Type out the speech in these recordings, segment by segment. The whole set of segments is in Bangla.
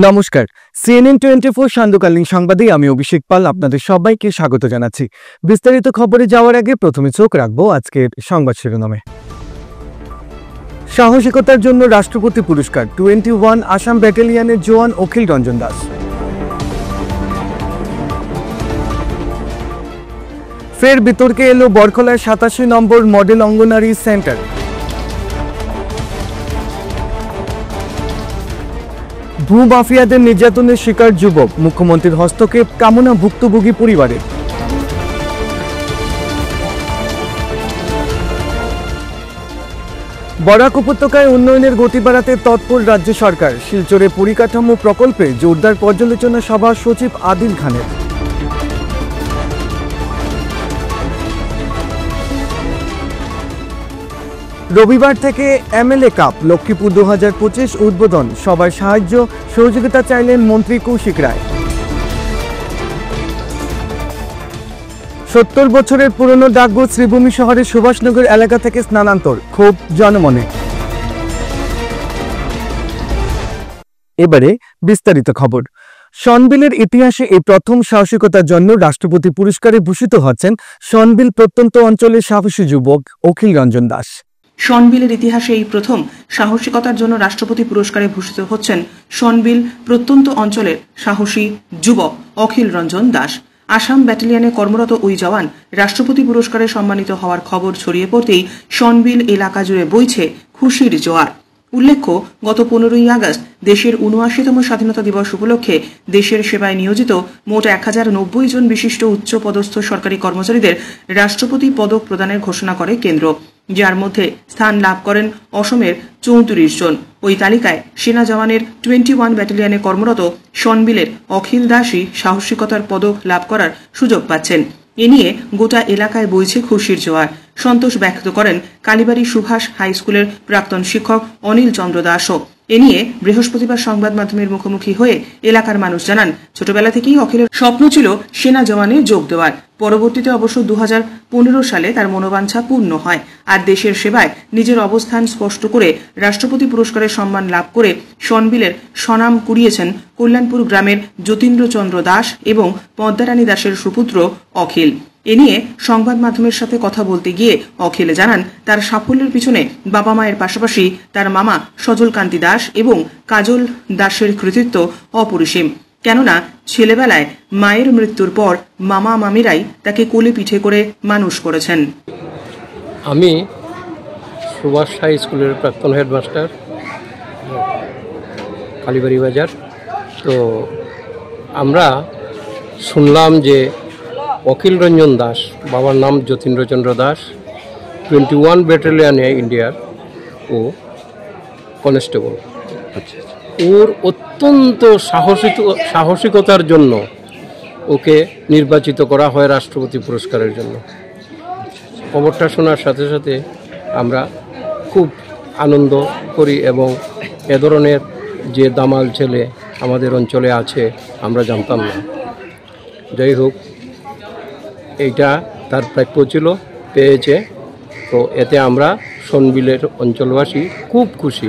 নমস্কার, CNN 24 সান্ধ্যকালীন সংবাদে আমি অভিষেক পাল আপনাদের সবাইকে স্বাগত জানাচ্ছি। বিস্তারিত খবরে যাওয়ার আগে প্রথমে চোখ রাখবো আজকের সংবাদ শিরোনামে। সাহসিকতার জন্য রাষ্ট্রপতি পুরস্কার 21 আসাম ব্যাটালিয়নের জওয়ান অখিল রঞ্জন দাস। ফের বিতর্কে এলো বরখলায় 87 নম্বর মডেল অঙ্গনারী সেন্টার। ভূমাফিয়াদের নির্যাতনের শিকার যুবক, মুখ্যমন্ত্রীর হস্তক্ষেপ কামনা ভুক্তভোগী পরিবারের। বরাক উপত্যকায় উন্নয়নের গতি বাড়াতে তৎপর রাজ্য সরকার। শিলচরে পরিকাঠামো প্রকল্পে জোরদার পর্যালোচনা সভা সচিব আদিল খানের। রবিবার থেকে MLA কাপ লক্ষ্মীপুর 2025 উদ্বোধন। সবার সাহায্য সহযোগিতা চাইলেন মন্ত্রী কৌশিক রায়। 70 বছরের পুরনো ডাকঘর শ্রীভূমি শহরের সুভাষনগর এলাকা থেকে স্থানান্তর, ক্ষোভ জনমনে। এবারে বিস্তারিত খবর। সনবিলের ইতিহাসে এই প্রথম সাহসিকতার জন্য রাষ্ট্রপতি পুরস্কারে ভূষিত হচ্ছেন সনবিল প্রত্যন্ত অঞ্চলের সাহসী যুবক অখিল রঞ্জন দাস। সনবিলের ইতিহাসে এই প্রথম সাহসিকতার জন্য রাষ্ট্রপতি পুরস্কারে ভূষিত হচ্ছেন সনবিল প্রত্যন্ত অঞ্চলের সাহসী যুবক অখিল রঞ্জন দাস। আসাম ব্যাটালিয়নে কর্মরত ওই জওয়ান রাষ্ট্রপতি পুরস্কারে সম্মানিত হওয়ার খবর ছড়িয়ে পড়তেই সনবিল এলাকা জুড়ে বইছে খুশির জোয়ার। উল্লেখ্য, গত 15ই আগস্ট দেশের 79তম স্বাধীনতা দিবস উপলক্ষে দেশের সেবায় নিয়োজিত মোট 1090 জন বিশিষ্ট উচ্চপদস্থ সরকারি কর্মচারীদের রাষ্ট্রপতি পদক প্রদানের ঘোষণা করে কেন্দ্র, যার মধ্যে স্থান লাভ করেন অসমের 34 জন। ওই তালিকায় সেনা জওয়ানের 21 ব্যাটালিয়নে কর্মরত সনবিলের অখিল দাসই সাহসিকতার পদক লাভ করার সুযোগ পাচ্ছেন। এ নিয়ে গোটা এলাকায় বইছে খুশির জোয়ার। সন্তোষ ব্যক্ত করেন কালীবাড়ি সুভাষ হাই স্কুলের প্রাক্তন শিক্ষক অনিল চন্দ্র দাসও। এ নিয়ে বৃহস্পতিবার সংবাদ মাধ্যমের মুখোমুখি হয়ে এলাকার মানুষ জানান, ছোটবেলা থেকেই অখিলের স্বপ্ন ছিল সেনা জওয়ানে যোগ দেওয়ার। পরবর্তীতে অবশ্য 2015 সালে তার মনোবাঞ্ছা পূর্ণ হয়। আর দেশের সেবায় নিজের অবস্থান স্পষ্ট করে রাষ্ট্রপতি পুরস্কারের সম্মান লাভ করে সনবিলের স্বনাম কুড়িয়েছেন কল্যাণপুর গ্রামের যতীন্দ্র চন্দ্র দাস এবং পদ্মারানী দাসের সুপুত্র অখিল। এ নিয়ে সংবাদ মাধ্যমের সাথে কথা বলতে গিয়ে অখিল জানান, তার সাফল্যের পিছনে বাবা মায়ের পাশাপাশি তার মামা সজল কান্তি দাস এবং কাজল দাসের কৃতিত্ব অপরিসীম। কেননা ছেলেবেলায় মায়ের মৃত্যুর পর মামা মামিরাই তাকে কোলে পিঠে করে মানুষ করেছেন। আমি সুভাষ হাই স্কুলের প্রাক্তন হেডমাস্টার, কালীবাড়ি বাজার। তো আমরা শুনলাম যে অখিল রঞ্জন দাস, বাবার নাম যতীন্দ্রচন্দ্র দাস, 21 ব্যাটালিয়নে ইন্ডিয়ার ও কনস্টেবল। ওর অত্যন্ত সাহসিকতার জন্য ওকে নির্বাচিত করা হয় রাষ্ট্রপতি পুরস্কারের জন্য। খবরটা শোনার সাথে সাথে আমরা খুব আনন্দ করি এবং এ ধরনের যে দামাল ছেলে আমাদের অঞ্চলে আছে আমরা জানতাম না। যাই হোক, এইটা তার প্রাপ্য ছিল, পেয়েছে। তো এতে আমরা সনবিলের অঞ্চলবাসী খুব খুশি।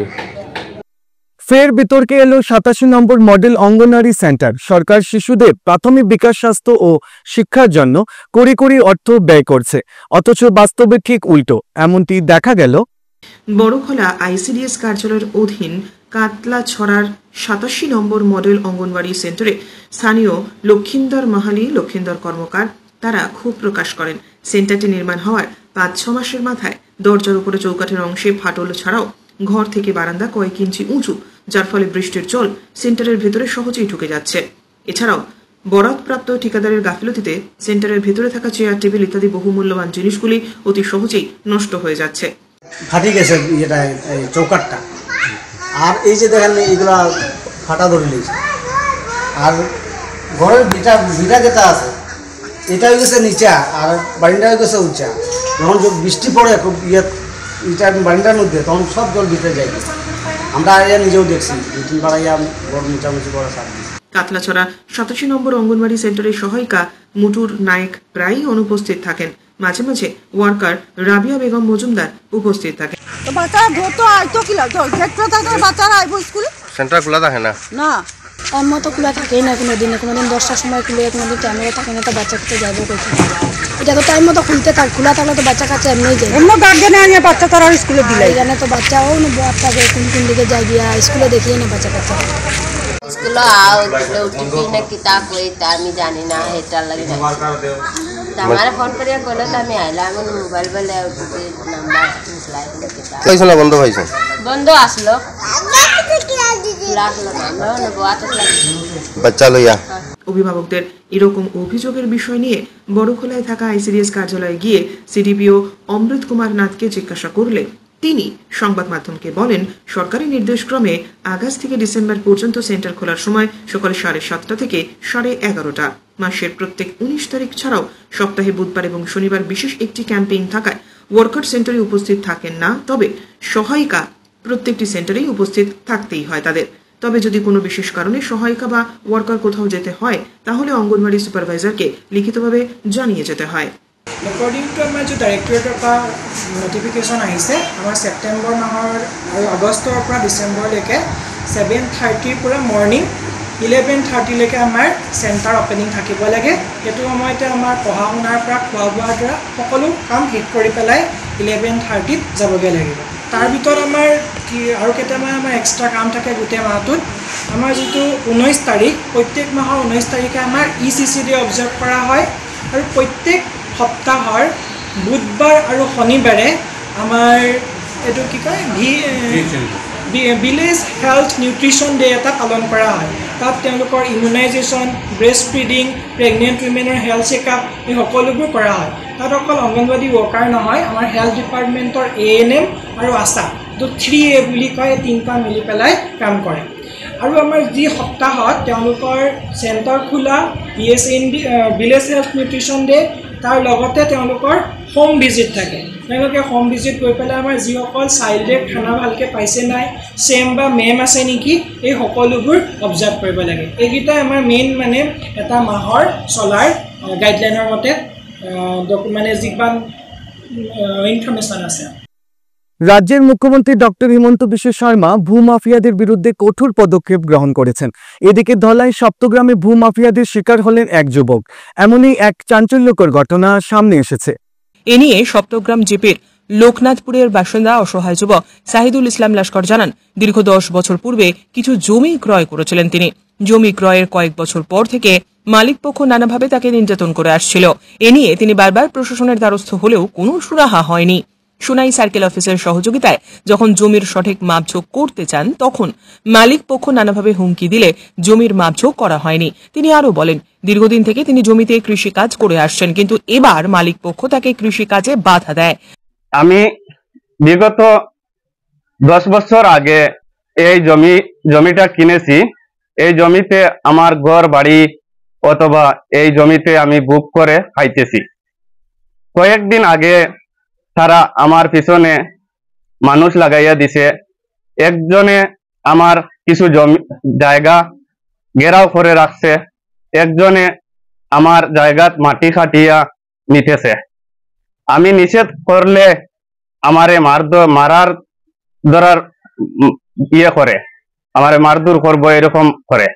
ফের বিতর্কে এলো 87 নম্বর মডেল অঙ্গনারী সেন্টার। সরকার শিশুদের প্রাথমিক বিকাশ, স্বাস্থ্য ও শিক্ষার জন্য কোটি কোটি অর্থ ব্যয় করছে, অথচ বাস্তবে ঠিক উল্টো এমনটি দেখা গেল বড়খলা ICDS কার্যালয়ের অধীন কাতলাছড়ার 87 নম্বর মডেল অঙ্গনওয়াড়ি সেন্টারে স্থানীয় লক্ষিন্দর মাহালি, লক্ষিন্দর কর্মকার তারা ক্ষোভ প্রকাশ করেন। সেন্টারটি নির্মাণ হওয়ার 5-6 মাসের মাথায় দরজার উপরে চৌকাঠের অংশে ফাটল ছাড়াও ঘর থেকে বারান্দা কয়েক ইঞ্চি উঁচু, যার ফলে বৃষ্টির জল সেন্টারের ভেতরে সহজেই ঢুকে যাচ্ছে। এছাড়াও বরাদপ্রাপ্ত ঠিকাদারের গাফিলতিতে সেন্টারের ভেতরে থাকা চেয়ার, টেবিল ইত্যাদি বহুমূল্যবান জিনিসগুলি অতি সহজেই নষ্ট হয়ে যাচ্ছে। ফাটি গেছে যেটা চৌকাঠটা, আর এই যে দেখেন এইগুলা ফাটা ধরে নিয়েছে। আর ঘরের ভিটা যেটা আছে এটা হয়ে গেছে নিচা, আর বাড়িটা হয়ে গেছে উঁচা। যখন বৃষ্টি পড়ে খুব এটা বাড়িটার মধ্যে, তখন সব জল ভিতরে যায়। আমরা নিজেও দেখছি, বড় মোচামুচি করা সার। কাতলাছড়া 87 নম্বর অঙ্গনওয়াড়ি সেন্টারের সহায়িকা মুটুর নায়েক প্রায়ই অনুপস্থিত থাকেন। মাঝে মাঝে ওয়ার্কার রাবিয়া বেগম মজুমদার উপস্থিত থাকেন। বাচ্চারা ধরতো আইতো কি লাগতো, গেট তো থাকে, বাচ্চারা আইবো স্কুলে। সেন্টার খোলা থাকে না? না, টাইম মতো খোলা থাকেই না, কোনোদিন 10টার সময় খুলে, কোনোদিন টাইমে থাকে না, তো বাচ্চা কাচ্চা যাইব কইতে। এটা তো টাইম মতো খোলা থাকলে তো বাচ্চা কাচ্চা এমনিই যায়, অন্য গার্জেনে আনিয়ে বাচ্চা তারা স্কুলে দিলে এখানে তো বাচ্চাও বয়ার থাকে, কোন দিকে যাই গিয়া স্কুলে দেখিয়ে না বাচ্চা কাচ্চা। স্কুল আও টিফিন না কিতা কই তা আমি জানি না, হেটার লাগে আমার ফোন করিয়া কইলো তো আমি আইলাম, আমি মোবাইল বলে নাম্বার মিসলাই কিতা কইছ না বন্ধ হইছে, বন্ধ আসলো লাগলো না, আমরা নবুয়াতে বাচ্চা লইয়া। অভিভাবকদের এরকম অভিযোগের বিষয় নিয়ে বড়খোলায় থাকা আইসিডিএস কার্যালয়ে গিয়ে সিডিপিও অমৃত কুমার নাথকে জিজ্ঞাসা করলে তিনি সংবাদ মাধ্যমকে বলেন, সরকারি নির্দেশক্রমে আগস্ট থেকে ডিসেম্বর পর্যন্ত সেন্টার খোলার সময় সকাল 7:30 থেকে 11:30। মাসের প্রত্যেক 19 তারিখ ছাড়াও সপ্তাহে বুধবার এবং শনিবার বিশেষ একটি ক্যাম্পেইন থাকায় ওয়ার্কার সেন্টারে উপস্থিত থাকেন না, তবে সহায়িকা প্রত্যেকটি সেন্টারেই উপস্থিত থাকতেই হয় তাদের। তবে যদি কোনো বিশেষ কারণে সহায়িকা বা ওয়ার্কার কোথাও যেতে হয় তাহলে অঙ্গনওয়াড়ি সুপারভাইজারকে লিখিতভাৱে জানিয়ে যেতে হয়। একৰ্ডিং টু আমাৰ যে ডাইৰেক্টৰেটৰ পৰা নটিফিকেশ্যন আহিছে, আমাৰ ছেপ্টেম্বৰ মাহৰ আৰু আগষ্টৰ পৰা ডিচেম্বৰলৈকে 7:30 পৰা মৰ্ণিং 11:30লৈকে আমাৰ চেণ্টাৰ অপেনিং থাকিব লাগে। সেইটো সময়তে আমাৰ পঢ়া শুনাৰ পৰা খোৱা বোৱাৰ পৰা সকলো কাম শেষ কৰি পেলাই 11:30ত যাবগৈ লাগিব। তাৰ ভিতৰত আমাৰ কি আৰু কেইটামান আমাৰ এক্সট্ৰা কাম থাকে গোটেই মাহটোত। আমাৰ যিটো 19 তাৰিখ, প্ৰত্যেক মাহৰ 19 তাৰিখে আমাৰ ECCD অবজাৰ্ভ কৰা হয়, আৰু প্ৰত্যেক সপ্তাহৰ বুধবাৰ আৰু শনিবাৰে আমাৰ এইটো কি কয় ভিলেজ হেল্থ নিউট্ৰিশ্যন ডে এটা পালন কৰা হয়। তাত তেওঁলোকৰ ইমিউনাইজেশ্যন, ব্ৰেষ্ট ফিডিং, প্ৰেগনেণ্ট উইমেনৰ হেল্থ চেকআপ এই সকলোবোৰ কৰা হয়। তাত অকল অংগনবাদী ৱৰ্কাৰ নহয়, আমাৰ হেল্থ ডিপাৰ্টমেণ্টৰ ANM আৰু আশা, তো 3A বুলি কয়, তিনিটা মিলি পেলাই কাম কৰে। আৰু আমাৰ যি সপ্তাহত তেওঁলোকৰ চেণ্টাৰ খোলা, VSND village health nutrition day, তাৰ লগতে তেওঁলোকৰ হোম ভিজিট থাকে। তেওঁলোকে হোম ভিজিট গৈ পেলাই আমাৰ যিসকল চাইল্ডে খানা ভালকৈ পাইছে নাই, চেম বা মেম আছে নেকি, এই সকলোবোৰ অবজাৰ্ভ কৰিব লাগে। এইকেইটাই আমাৰ মেইন মানে এটা মাহৰ চলাৰ গাইডলাইনৰ মতে মানে যিমান ইনফৰমেশ্যন আছে। রাজ্যের মুখ্যমন্ত্রী ডক্টর হিমন্ত বিশ্ব শর্মা ভূমাফিয়াদের বিরুদ্ধে কঠোর পদক্ষেপ গ্রহণ করেছেন। এদিকে ধলাই সপ্তগ্রামে ভূমাফিয়াদের শিকার হলেন এক যুবক। এমনই এক চাঞ্চল্যকর ঘটনা সামনে এসেছে। এ নিয়ে সপ্তগ্রাম জিপির লোকনাথপুরের বাসিন্দা অসহায় যুবক সাহিদুল ইসলাম লস্কর জানান, দীর্ঘ 10 বছর পূর্বে কিছু জমি ক্রয় করেছিলেন তিনি। জমি ক্রয়ের কয়েক বছর পর থেকে মালিকপক্ষ নানাভাবে তাকে নির্যাতন করে আসছিল। এ নিয়ে তিনি বারবার প্রশাসনের দ্বারস্থ হলেও কোনো সুরাহা হয়নি। সোনাই সার্কেল অফিসের সহযোগিতায় যখন জমির সঠিক মাপঝোঁক করতে চান, তখন মালিক পক্ষ নানাভাবে হুমকি দিলে জমির মাপঝোঁক করা হয়নি। তিনি আরো বলেন, দীর্ঘদিন থেকে তিনি জমিতে কৃষিকাজ করে আসছেন, কিন্তু এবার মালিক পক্ষ তাকে কৃষিকাজে বাধা দেয়। আমি বিগত 10 বছর আগে এই জমিটা কিনেছি। এই জমিতে আমার ঘর বাড়ি অথবা এই জমিতে আমি বুক করে খাইতেছি। কয়েকদিন আগে তারা আমার পিছনে মানুষ লাগাইয়া দিছে। একজনে আমার কিছু জায়গা ঘেরাও করে রাখছে, একজনে আমার জায়গাত মাটি খাটিয়া নিতেছে। আমি নিষেধ করলে আমারে মারার ধরার ইয়ে করে, আমারে মারধর করবো এরকম করে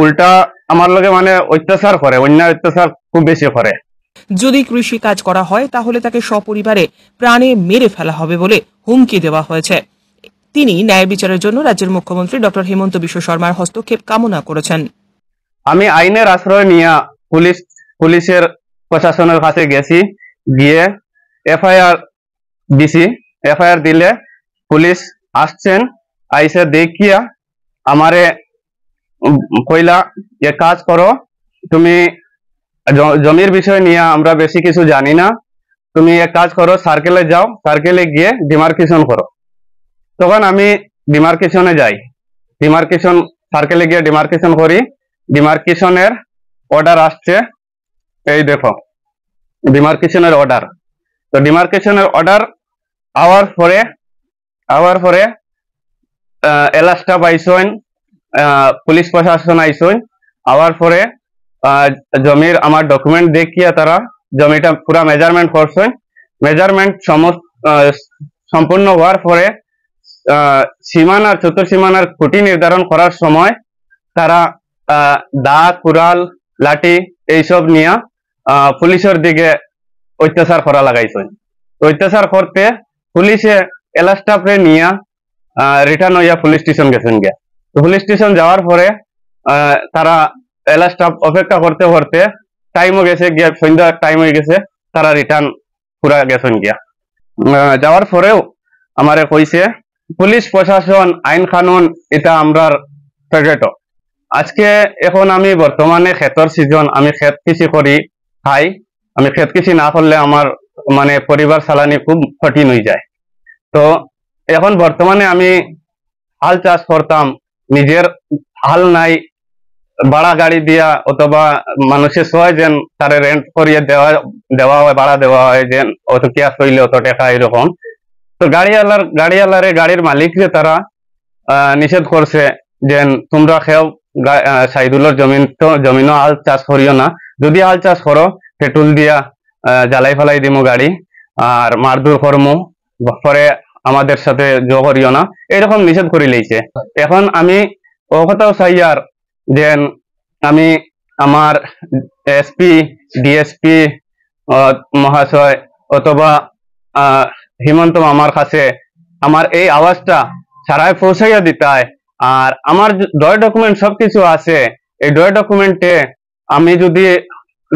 উল্টা আমার লগে মানে অত্যাচার করে, অন্যায় অত্যাচার খুব বেশি করে। যদি কৃষি কাজ করা হয় তাহলে তাকে সপরিবারে প্রাণে মেরে ফেলা হবে বলে হুমকি দেওয়া হয়েছে। তিনি ন্যায় বিচারের জন্য রাজ্যের মুখ্যমন্ত্রী ডক্টর হিমন্ত বিশ্ব শর্মার হস্তক্ষেপ কামনা করেছেন। আমি আইনের আশ্রয় নিয়ে পুলিশের প্রশাসনের কাছে গেছি, গিয়ে FIR দিছি। FIR দিলে পুলিশ আসছেন, আইসে দেখিয়া আমারে কইলা যে কাজ করো, তুমি জমির বিষয় নিয়ে আমরা বেশি কিছু জানি না, তুমি এক কাজ করো, সার্কেলে যাও, সার্কেলে গিয়ে ডিমার্কেশন করো। তখন আমি ডিমার্কেশনে যাই, সার্কেলে গিয়ে ডিমার্কেশন করি। ডিমার্কেশনের অর্ডার আসছে, এই দেখো ডিমার্কেশনের অর্ডার। তো ডিমার্কেশনের অর্ডার আওয়ার পরে এলাস্টাফ আইসইন, পুলিশ প্রশাসন আইসইন। আওয়ার পরে জমির আমার ডকুমেন্ট দেখিয়া তারা জমিটা পুরা মেজারমেন্ট করছেন। মেজারমেন্ট সম্পূর্ণ হওয়ার পরে সীমানার চতুর সীমানার খুঁটি নির্ধারণ করার সময় তারা দা কুড়াল লাঠি এইসব নিয়ে পুলিশের দিকে অত্যাচার করা লাগাইছে। অত্যাচার করতে পুলিশে এলা স্টাফরে নিয়ে রিটার্ন হইয়া পুলিশ স্টেশন গেছেন গিয়া। পুলিশ স্টেশন যাওয়ার পরে তারা এলা স্টাফ অপেক্ষা করতে করতে টাইমও গেছে গিয়া, সন্ধ্যা টাইম হয়ে গেছে, তারা রিটার্ন পুরা গেছেন গিয়া। যাওয়ার পরেও আমারে কইছে পুলিশ প্রশাসন আইন কানুন এটা আমরার ফেভারিট। আজকে এখন আমি বর্তমানে ক্ষেতর সিজন, আমি ক্ষেত কৃষি করি খাই। আমি ক্ষেত কৃষি না করলে আমার মানে পরিবার চালানি খুব কঠিন হয়ে যায়। তো এখন বর্তমানে আমি হাল চাষ করতাম, নিজের হাল নাই, ভাড়া গাড়ি দিয়া অথবা মানুষের সহায় যেন তারে রেন্ট করিয়ে দেওয়া হয়, ভাড়া দেওয়া হয়, যেন অত কেয়ার করলে অত টাকা এরকম। তো গাড়িওয়ালারে গাড়ির মালিকরে তারা নিষেধ করছে যে তোমরা খেও সাইদুলের জমিনও হাল চাষ করিও না, যদি হাল চাষ করো পেট্রোল দিয়া জ্বালাই ফেলাই দিমো গাড়ি আর মারধর করমু, পরে আমাদের সাথে জো করিও না, এরকম নিষেধ করে লইছে। এখন আমি ও কথাও চাই আর যে আমি আমার এসপি ডিএসপি মহাশয় অথবা হিমন্ত মামার কাছে আমার এই আওয়াজটা সারায় পৌঁছাইয়া দিতায়। আর আমার ডয় ডকুমেন্ট সবকিছু আছে, এই ডয় ডকুমেন্টে আমি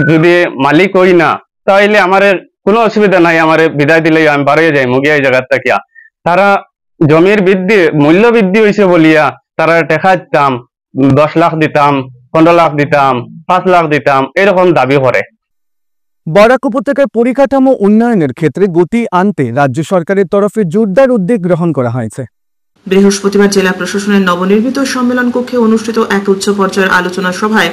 যদি মালিক হই না তাইলে আমার কোনো অসুবিধা নাই, আমার বিদায় দিলেই আমি বাড়িয়ে যাই মুগিয়া এই জায়গার থেকে। তারা জমির মূল্য বৃদ্ধি হয়েছে বলিয়া তারা টাকা দিতাম, 10 লাখ দিতাম, 15 লাখ দিতাম, 5 লাখ দিতাম, এরকম দাবি করে। বরাক উপত্যকায় পরিকাঠামো উন্নয়নের ক্ষেত্রে গতি আনতে রাজ্য সরকারের তরফে জোরদার উদ্যোগ গ্রহণ করা হয়েছে। বৃহস্পতিবার জেলা প্রশাসনের নবনির্মিত সম্মেলন কক্ষে অনুষ্ঠিত এক উচ্চ পর্যায়ের আলোচনা সভায়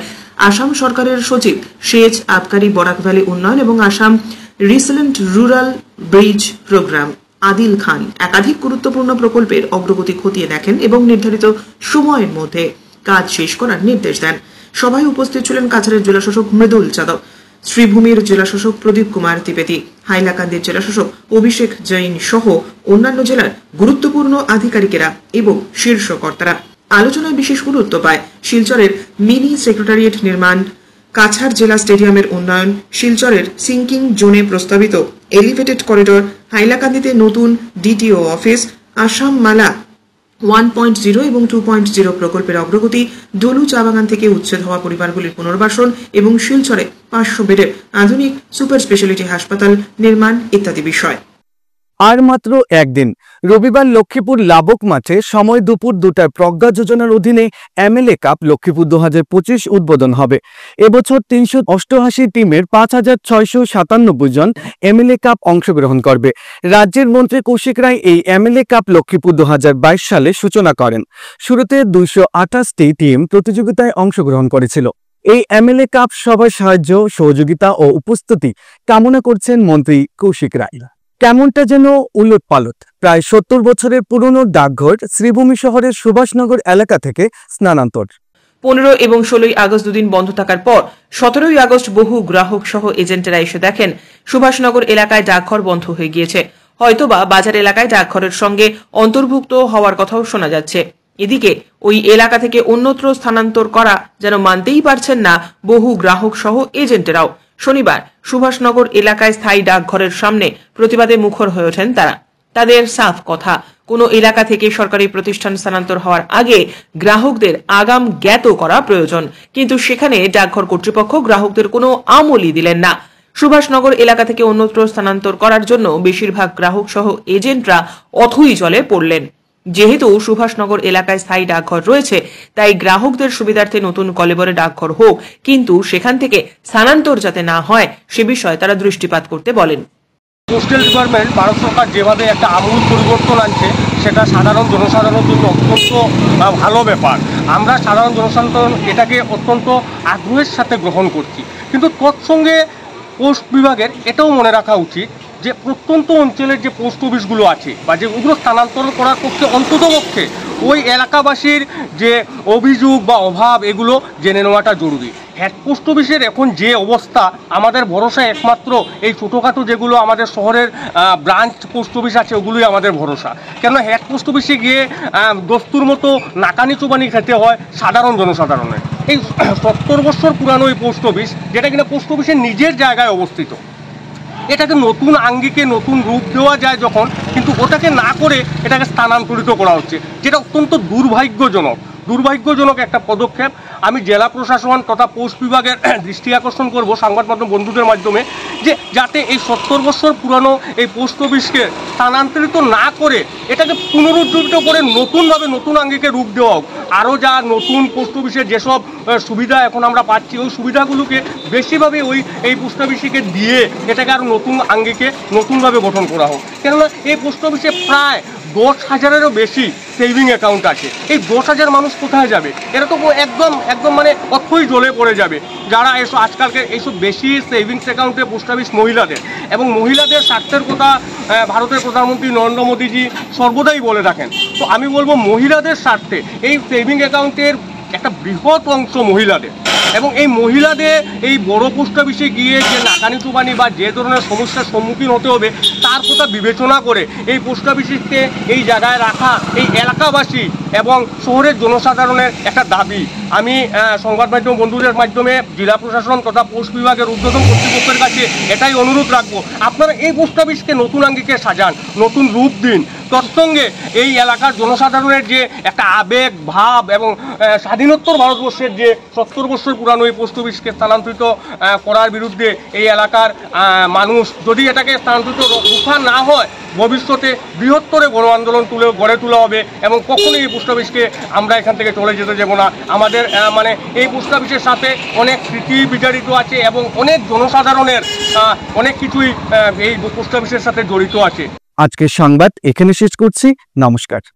আসাম সরকারের সচিব সেচ আবকারি বরাক ভ্যালি উন্নয়ন এবং Assam resilient rural bridge programme Adil Khan একাধিক গুরুত্বপূর্ণ প্রকল্পের অগ্রগতি খতিয়ে দেখেন এবং নির্ধারিত সময়ের মধ্যে কাজ শেষ করার নির্দেশ দেন। সভায় উপস্থিত ছিলেন কাছাড়ের জেলাশাসক মৃদুল যাদব, শ্রীভূমির জেলাশাসক প্রদীপ কুমার ত্রিবেদী, হাইলাকান্দির জেলাশাসক অভিষেক জৈন সহ অন্যান্য জেলার গুরুত্বপূর্ণ আধিকারিকেরা এবং শীর্ষ কর্তারা। আলোচনায় বিশেষ গুরুত্ব পায় শিলচরের মিনি সেক্রেটারিয়েট নির্মাণ, কাছাড় জেলা স্টেডিয়ামের উন্নয়ন, শিলচরের সিঙ্কিং জোনে প্রস্তাবিত এলিভেটেড করিডোর, হাইলাকান্দিতে নতুন ডিটিও অফিস, আসাম মালা 1.0 এবং 2.0 প্রকল্পের অগ্রগতি, ডলু চা বাগান থেকে উচ্ছেদ হওয়া পরিবারগুলির পুনর্বাসন এবং শিলচরে 500 বেডের আধুনিক সুপার স্পেশালিটি হাসপাতাল নির্মাণ ইত্যাদি বিষয়। আর মাত্র একদিন, রবিবার লক্ষ্মীপুর লাবক মাঠে সময় দুপুর 2টায় প্রজ্ঞা যোজনার অধীনে এমএলএ কাপ লক্ষ্মীপুর 2025 উদ্বোধন হবে। এবছর 388 টিমের 5697 জন এমএলএ কাপ অংশগ্রহণ করবে। রাজ্যের মন্ত্রী কৌশিক রায় এই এমএলএ কাপ লক্ষ্মীপুর 2022 সালে সূচনা করেন। শুরুতে 228টি টিম প্রতিযোগিতায় অংশগ্রহণ করেছিল। এই এমএলএ কাপ সবার সাহায্য, সহযোগিতা ও উপস্থিতি কামনা করছেন মন্ত্রী কৌশিক রায়। কেমনটা যেন উলটপালট, প্রায় 70 বছরের পুরনো ডাকঘর শ্রীভূমি শহরের সুভাষনগর এলাকা থেকে স্থানান্তর। 15 এবং 16 আগস্ট দুদিন বন্ধ থাকার পর 17 আগস্ট বহু গ্রাহক সহ এজেন্টেরা এসে দেখেন সুভাষনগর এলাকায় ডাকঘর বন্ধ হয়ে গিয়েছে। হয়তোবা বাজার এলাকায় ডাকঘরের সঙ্গে অন্তর্ভুক্ত হওয়ার কথাও শোনা যাচ্ছে। এদিকে ওই এলাকা থেকে অন্যত্র স্থানান্তর করা যেন মানতেই পারছেন না বহু গ্রাহক সহ এজেন্টেরাও। শনিবার সুভাষনগর এলাকায় স্থায়ী ডাকঘরের সামনে প্রতিবাদে মুখর হয়ে ওঠেন তারা। তাদের সাফ কথা, কোনো এলাকা থেকে সরকারি প্রতিষ্ঠান স্থানান্তর হওয়ার আগে গ্রাহকদের আগাম জ্ঞাত করা প্রয়োজন, কিন্তু সেখানে ডাকঘর কর্তৃপক্ষ গ্রাহকদের কোনো আমলই দিলেন না। সুভাষনগর এলাকা থেকে অন্যত্র স্থানান্তর করার জন্য বেশিরভাগ গ্রাহক সহ এজেন্টরা অথই জলে পড়লেন। যেহেতু সুভাষনগর এলাকায় স্থায়ী ডাকঘর রয়েছে, তাই গ্রাহকদের সুবিধার্থে নতুন কলেবরে ডাকঘর হোক, কিন্তু সেখান থেকে স্থানান্তর যাতে না হয় সে বিষয়ে তারা দৃষ্টিপাত করতে বলেন। পোস্টাল ডিপার্টমেন্ট, ভারত সরকার যেভাবে একটা আমূল পরিবর্তন আনছে সেটা সাধারণ জনসাধারণের জন্য অত্যন্ত ভালো ব্যাপার। আমরা সাধারণ জনসাধারণ এটাকে অত্যন্ত আগ্রহের সাথে গ্রহণ করছি, কিন্তু তৎসঙ্গে পোস্ট বিভাগের এটাও মনে রাখা উচিত যে প্রত্যন্ত অঞ্চলের যে পোস্ট অফিসগুলো আছে বা যেগুলো স্থানান্তর করার পক্ষে অন্ততপক্ষে ওই এলাকাবাসীর যে অভিযোগ বা অভাব এগুলো জেনে নেওয়াটা জরুরি। হেড পোস্ট অফিসের এখন যে অবস্থা, আমাদের ভরসা একমাত্র এই ছোটোখাটো যেগুলো আমাদের শহরের ব্রাঞ্চ পোস্ট অফিস আছে ওগুলোই আমাদের ভরসা। কেননা হেড পোস্ট অফিসে গিয়ে দস্তুর মতো নাকানি চোবানি খেতে হয় সাধারণ জনসাধারণের। এই 70 বছর পুরানো এই পোস্ট অফিস, যেটা কিনা পোস্ট অফিসের নিজের জায়গায় অবস্থিত, এটাকে নতুন আঙ্গিকে নতুন রূপ দেওয়া যায় যখন, কিন্তু ওটাকে না করে এটাকে স্থানান্তরিত করা হচ্ছে, যেটা অত্যন্ত দুর্ভাগ্যজনক একটা পদক্ষেপ। আমি জেলা প্রশাসন তথা পোস্ট বিভাগের দৃষ্টি আকর্ষণ করব সংবাদ মাধ্যম বন্ধুদের মাধ্যমে, যে যাতে এই 70 বছর পুরানো এই পোস্ট অফিসকে স্থানান্তরিত না করে এটাকে পুনরুজ্জীবিত করে নতুনভাবে নতুন আঙ্গিকে রূপ দেওয়া হোক। আরও যা নতুন পোস্ট অফিসের যেসব সুবিধা এখন আমরা পাচ্ছি, ওই সুবিধাগুলোকে বেশিভাবে এই পোস্ট অফিসকে দিয়ে এটাকে আরও নতুন আঙ্গিকে নতুনভাবে গঠন করা হোক। কেননা এই পোস্ট অফিসে প্রায় 10,000-এরও বেশি সেভিং অ্যাকাউন্ট আছে। এই 10,000 মানুষ কোথায় যাবে? এরা তো একদম মানে অর্থই জ্বলে পড়ে যাবে। যারা আজকালকে এইসব বেশি সেভিংস অ্যাকাউন্টে পোস্ট অফিস মহিলাদের, এবং মহিলাদের স্বার্থের কথা ভারতের প্রধানমন্ত্রী নরেন্দ্র মোদীজি সর্বদাই বলে থাকেন। তো আমি বলবো মহিলাদের স্বার্থে এই সেভিং অ্যাকাউন্টের একটা বৃহৎ অংশ মহিলাদের, এবং এই মহিলাদের এই বড় পোস্ট অফিসে গিয়ে যে নাকানি চুবানি বা যে ধরনের সমস্যার সম্মুখীন হতে হবে তার কথা বিবেচনা করে এই পোস্ট অফিসকে এই জায়গায় রাখা এই এলাকাবাসী এবং শহরের জনসাধারণের একটা দাবি। আমি সংবাদ মাধ্যম বন্ধুদের মাধ্যমে জেলা প্রশাসন তথা পোস্ট বিভাগের ঊর্ধ্বতন কর্তৃপক্ষের কাছে এটাই অনুরোধ রাখবো, আপনারা এই পোস্ট অফিসকে নতুন আঙ্গিকে সাজান, নতুন রূপ দিন। তৎসঙ্গে এই এলাকার জনসাধারণের যে একটা আবেগ ভাব এবং স্বাধীনোত্তর ভারতবর্ষের যে 70 বছর পুরানো এই পোস্ট অফিসকে স্থানান্তরিত করার বিরুদ্ধে এই এলাকার মানুষ, যদি এটাকে স্থানান্তরিত রোখা না হয় ভবিষ্যতে বৃহত্তর গণ আন্দোলন গড়ে তোলা হবে, এবং কখনোই এই পোস্ট অফিসকে আমরা এখান থেকে চলে যেতে দেবো না। আমাদের মানে এই পোস্ট অফিসের সাথে অনেক স্মৃতি বিজড়িত আছে এবং অনেক জনসাধারণের অনেক কিছুই এই পোস্ট অফিসের সাথে জড়িত আছে। আজকের সংবাদ এখানে শেষ করছি। নমস্কার।